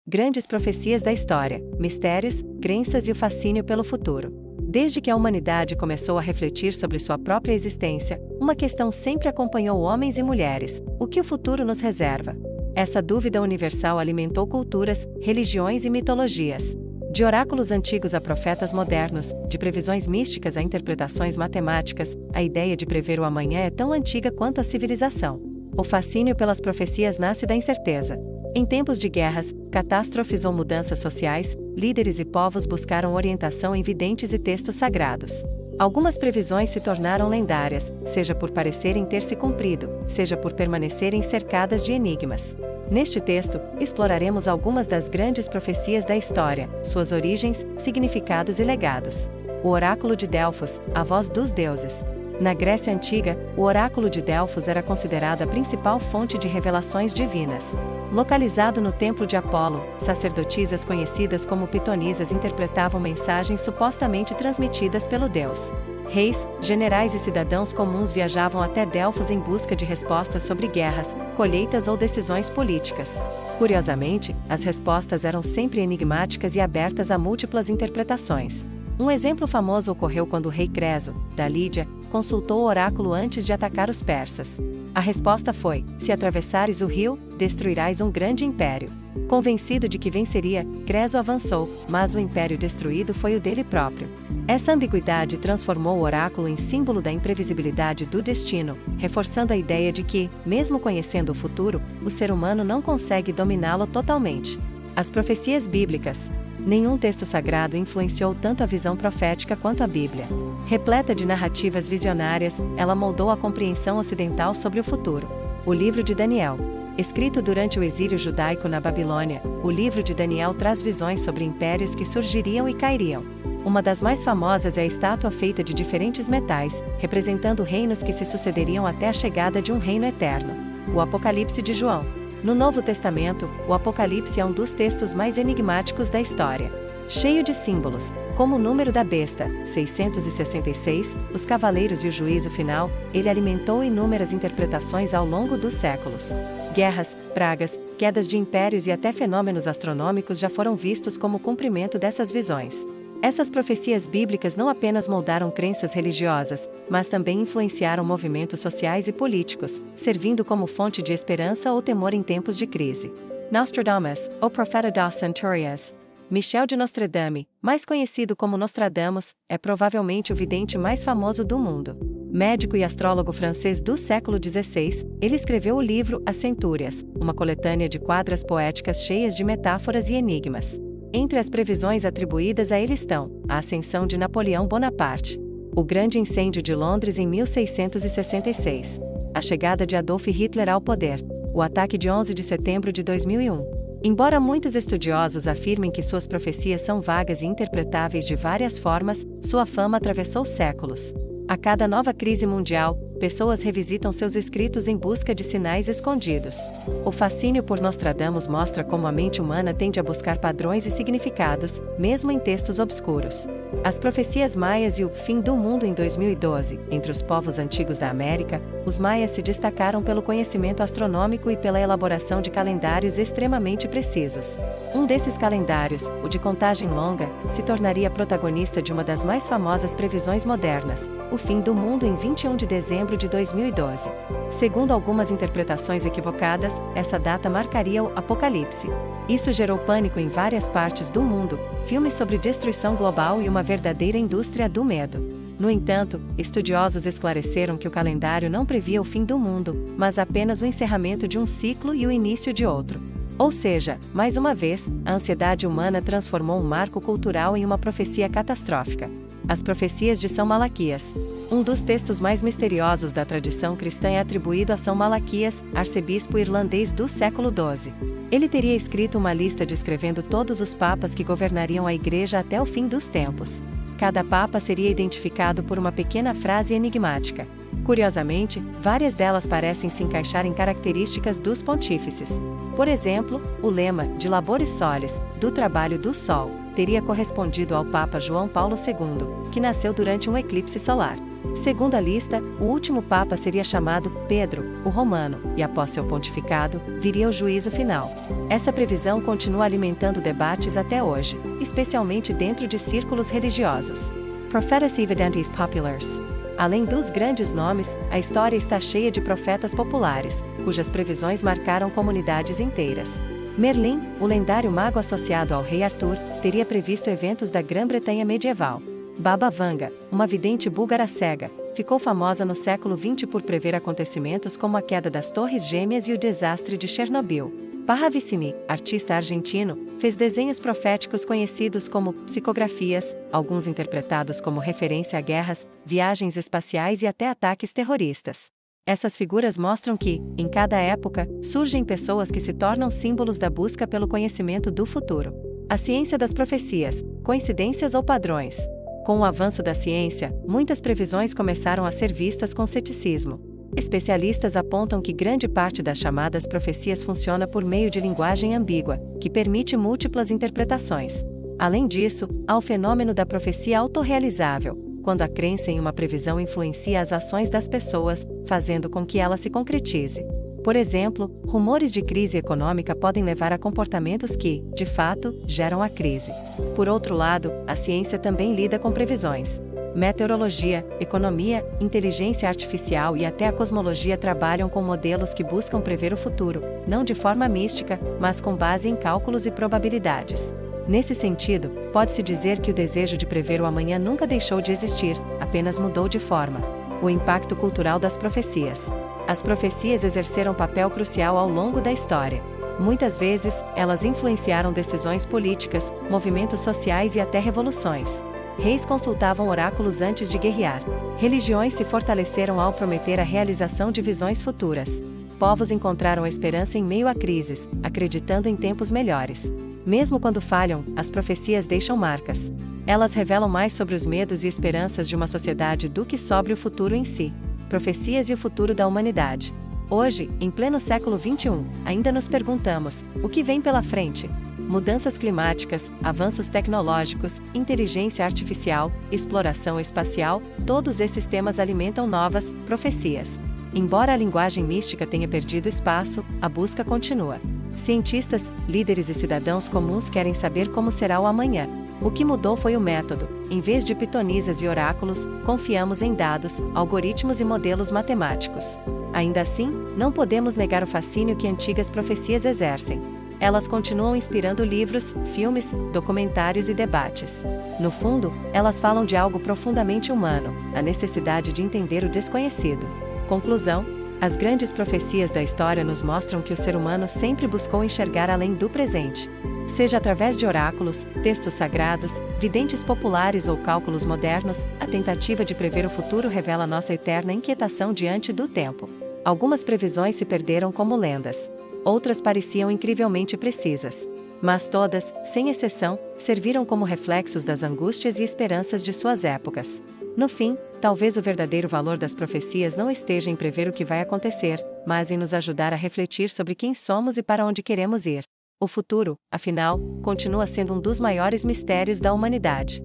grandes profecias da história, mistérios, crenças e o fascínio pelo futuro. Desde que a humanidade começou a refletir sobre sua própria existência, uma questão sempre acompanhou homens e mulheres: o que o futuro nos reserva? Essa dúvida universal alimentou culturas, religiões e mitologias. De oráculos antigos a profetas modernos, de previsões místicas a interpretações matemáticas, a ideia de prever o amanhã é tão antiga quanto a civilização. O fascínio pelas profecias nasce da incerteza. Em tempos de guerras, catástrofes ou mudanças sociais, líderes e povos buscaram orientação em videntes e textos sagrados. Algumas previsões se tornaram lendárias, seja por parecerem ter se cumprido, seja por permanecerem cercadas de enigmas. Neste texto, exploraremos algumas das grandes profecias da história, suas origens, significados e legados. O Oráculo de Delfos, a voz dos deuses. Na Grécia Antiga, o Oráculo de Delfos era considerado a principal fonte de revelações divinas. Localizado no templo de Apolo, sacerdotisas conhecidas como pitonisas interpretavam mensagens supostamente transmitidas pelo deus. Reis, generais e cidadãos comuns viajavam até Delfos em busca de respostas sobre guerras, colheitas ou decisões políticas. Curiosamente, as respostas eram sempre enigmáticas e abertas a múltiplas interpretações. Um exemplo famoso ocorreu quando o rei Creso, da Lídia, consultou o oráculo antes de atacar os persas. A resposta foi: se atravessares o rio, destruirás um grande império. Convencido de que venceria, Creso avançou, mas o império destruído foi o dele próprio. Essa ambiguidade transformou o oráculo em símbolo da imprevisibilidade do destino, reforçando a ideia de que, mesmo conhecendo o futuro, o ser humano não consegue dominá-lo totalmente. As profecias bíblicas. Nenhum texto sagrado influenciou tanto a visão profética quanto a Bíblia. Repleta de narrativas visionárias, ela moldou a compreensão ocidental sobre o futuro. O livro de Daniel. Escrito durante o exílio judaico na Babilônia, o livro de Daniel traz visões sobre impérios que surgiriam e cairiam. Uma das mais famosas é a estátua feita de diferentes metais, representando reinos que se sucederiam até a chegada de um reino eterno. O Apocalipse de João. No Novo Testamento, o Apocalipse é um dos textos mais enigmáticos da história. Cheio de símbolos, como o número da besta, 666, os cavaleiros e o juízo final, ele alimentou inúmeras interpretações ao longo dos séculos. Guerras, pragas, quedas de impérios e até fenômenos astronômicos já foram vistos como cumprimento dessas visões. Essas profecias bíblicas não apenas moldaram crenças religiosas, mas também influenciaram movimentos sociais e políticos, servindo como fonte de esperança ou temor em tempos de crise. Nostradamus, o profeta das centúrias. Michel de Nostradame, mais conhecido como Nostradamus, é provavelmente o vidente mais famoso do mundo. Médico e astrólogo francês do século XVI, ele escreveu o livro As Centúrias, uma coletânea de quadras poéticas cheias de metáforas e enigmas. Entre as previsões atribuídas a ele estão a ascensão de Napoleão Bonaparte, o grande incêndio de Londres em 1666, a chegada de Adolf Hitler ao poder, o ataque de 11 de setembro de 2001. Embora muitos estudiosos afirmem que suas profecias são vagas e interpretáveis de várias formas, sua fama atravessou séculos. A cada nova crise mundial, pessoas revisitam seus escritos em busca de sinais escondidos. O fascínio por Nostradamus mostra como a mente humana tende a buscar padrões e significados, mesmo em textos obscuros. As profecias maias e o fim do mundo em 2012, entre os povos antigos da América, os maias se destacaram pelo conhecimento astronômico e pela elaboração de calendários extremamente precisos. Um desses calendários, o de contagem longa, se tornaria protagonista de uma das mais famosas previsões modernas, o fim do mundo em 21 de dezembro de 2012. Segundo algumas interpretações equivocadas, essa data marcaria o Apocalipse. Isso gerou pânico em várias partes do mundo, filmes sobre destruição global e uma verdadeira indústria do medo. No entanto, estudiosos esclareceram que o calendário não previa o fim do mundo, mas apenas o encerramento de um ciclo e o início de outro. Ou seja, mais uma vez, a ansiedade humana transformou um marco cultural em uma profecia catastrófica. As Profecias de São Malaquias. Um dos textos mais misteriosos da tradição cristã é atribuído a São Malaquias, arcebispo irlandês do século XII. Ele teria escrito uma lista descrevendo todos os papas que governariam a Igreja até o fim dos tempos. Cada papa seria identificado por uma pequena frase enigmática. Curiosamente, várias delas parecem se encaixar em características dos pontífices. Por exemplo, o lema de Laboris Solis, do trabalho do Sol, teria correspondido ao Papa João Paulo II, que nasceu durante um eclipse solar. Segundo a lista, o último Papa seria chamado Pedro, o Romano, e após seu pontificado, viria o juízo final. Essa previsão continua alimentando debates até hoje, especialmente dentro de círculos religiosos. Prophetas Evidentes Populars. Além dos grandes nomes, a história está cheia de profetas populares, cujas previsões marcaram comunidades inteiras. Merlin, o lendário mago associado ao rei Arthur, teria previsto eventos da Grã-Bretanha medieval. Baba Vanga, uma vidente búlgara cega, ficou famosa no século XX por prever acontecimentos como a queda das Torres Gêmeas e o desastre de Chernobyl. Paravicini, artista argentino, fez desenhos proféticos conhecidos como psicografias, alguns interpretados como referência a guerras, viagens espaciais e até ataques terroristas. Essas figuras mostram que, em cada época, surgem pessoas que se tornam símbolos da busca pelo conhecimento do futuro. A ciência das profecias, coincidências ou padrões. Com o avanço da ciência, muitas previsões começaram a ser vistas com ceticismo. Especialistas apontam que grande parte das chamadas profecias funciona por meio de linguagem ambígua, que permite múltiplas interpretações. Além disso, há o fenômeno da profecia autorrealizável, quando a crença em uma previsão influencia as ações das pessoas, fazendo com que ela se concretize. Por exemplo, rumores de crise econômica podem levar a comportamentos que, de fato, geram a crise. Por outro lado, a ciência também lida com previsões. Meteorologia, economia, inteligência artificial e até a cosmologia trabalham com modelos que buscam prever o futuro, não de forma mística, mas com base em cálculos e probabilidades. Nesse sentido, pode-se dizer que o desejo de prever o amanhã nunca deixou de existir, apenas mudou de forma. O impacto cultural das profecias. As profecias exerceram papel crucial ao longo da história. Muitas vezes, elas influenciaram decisões políticas, movimentos sociais e até revoluções. Reis consultavam oráculos antes de guerrear. Religiões se fortaleceram ao prometer a realização de visões futuras. Povos encontraram esperança em meio a crises, acreditando em tempos melhores. Mesmo quando falham, as profecias deixam marcas. Elas revelam mais sobre os medos e esperanças de uma sociedade do que sobre o futuro em si. Profecias e o futuro da humanidade. Hoje, em pleno século XXI, ainda nos perguntamos: o que vem pela frente? Mudanças climáticas, avanços tecnológicos, inteligência artificial, exploração espacial, todos esses temas alimentam novas profecias. Embora a linguagem mística tenha perdido espaço, a busca continua. Cientistas, líderes e cidadãos comuns querem saber como será o amanhã. O que mudou foi o método. Em vez de pitonisas e oráculos, confiamos em dados, algoritmos e modelos matemáticos. Ainda assim, não podemos negar o fascínio que antigas profecias exercem. Elas continuam inspirando livros, filmes, documentários e debates. No fundo, elas falam de algo profundamente humano, a necessidade de entender o desconhecido. Conclusão: as grandes profecias da história nos mostram que o ser humano sempre buscou enxergar além do presente. Seja através de oráculos, textos sagrados, videntes populares ou cálculos modernos, a tentativa de prever o futuro revela nossa eterna inquietação diante do tempo. Algumas previsões se perderam como lendas. Outras pareciam incrivelmente precisas. Mas todas, sem exceção, serviram como reflexos das angústias e esperanças de suas épocas. No fim, talvez o verdadeiro valor das profecias não esteja em prever o que vai acontecer, mas em nos ajudar a refletir sobre quem somos e para onde queremos ir. O futuro, afinal, continua sendo um dos maiores mistérios da humanidade.